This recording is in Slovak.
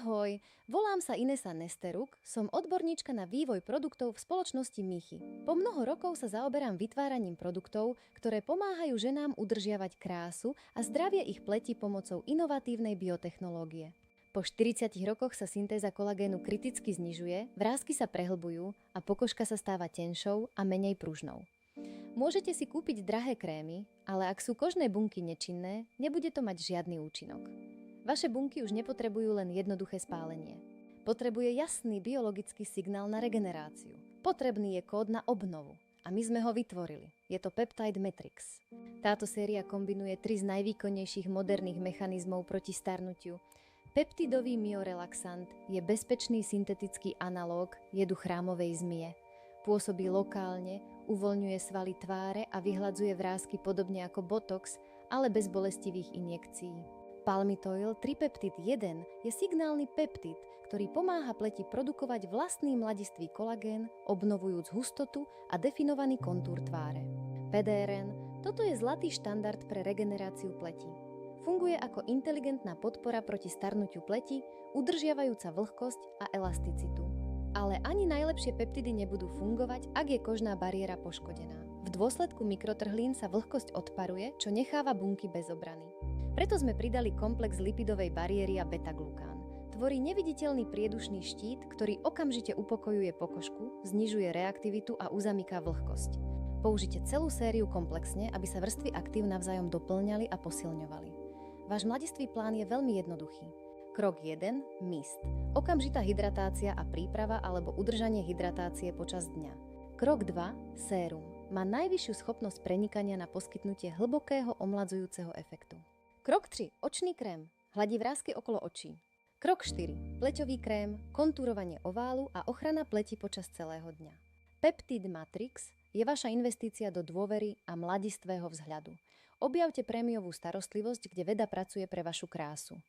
Ahoj, volám sa Inesa Nesteruk, som odborníčka na vývoj produktov v spoločnosti Michy. Po mnoho rokov sa zaoberám vytváraním produktov, ktoré pomáhajú ženám udržiavať krásu a zdravie ich pleti pomocou inovatívnej biotechnológie. Po 40 rokoch sa syntéza kolagénu kriticky znižuje, vrásky sa prehlbujú a pokožka sa stáva tenšou a menej pružnou. Môžete si kúpiť drahé krémy, ale ak sú kožné bunky nečinné, nebude to mať žiadny účinok. Vaše bunky už nepotrebujú len jednoduché spálenie. Potrebuje jasný biologický signál na regeneráciu. Potrebný je kód na obnovu. A my sme ho vytvorili. Je to Peptide Matrix. Táto séria kombinuje 3 z najvýkonnejších moderných mechanizmov proti starnutiu. Peptidový myorelaxant je bezpečný syntetický analóg jedu chrámovej zmie. Pôsobí lokálne, uvoľňuje svaly tváre a vyhladzuje vrásky podobne ako botox, ale bez bolestivých injekcií. Palmitoyl tripeptid 1 je signálny peptid, ktorý pomáha pleti produkovať vlastný mladistvý kolagén, obnovujúc hustotu a definovaný kontúr tváre. PDRN – toto je zlatý štandard pre regeneráciu pleti. Funguje ako inteligentná podpora proti starnutiu pleti, udržiavajúca vlhkosť a elasticitu. Ale ani najlepšie peptidy nebudú fungovať, ak je kožná bariéra poškodená. V dôsledku mikrotrhlín sa vlhkosť odparuje, čo necháva bunky bez obrany. Preto sme pridali komplex lipidovej bariéry a beta-glukán. Tvorí neviditeľný priedušný štít, ktorý okamžite upokojuje pokožku, znižuje reaktivitu a uzamyká vlhkosť. Použite celú sériu komplexne, aby sa vrstvy aktív navzájom doplňali a posilňovali. Váš mladistvý plán je veľmi jednoduchý. Krok 1. Mist. Okamžitá hydratácia a príprava alebo udržanie hydratácie počas dňa. Krok 2. Sérum. Má najvyššiu schopnosť prenikania na poskytnutie hlbokého omladzujúceho efektu. Krok 3. Očný krém. Hladí vrásky okolo očí. Krok 4. Pleťový krém, kontúrovanie oválu a ochrana pleti počas celého dňa. Peptide Matrix je vaša investícia do dôvery a mladistvého vzhľadu. Objavte prémiovú starostlivosť, kde veda pracuje pre vašu krásu.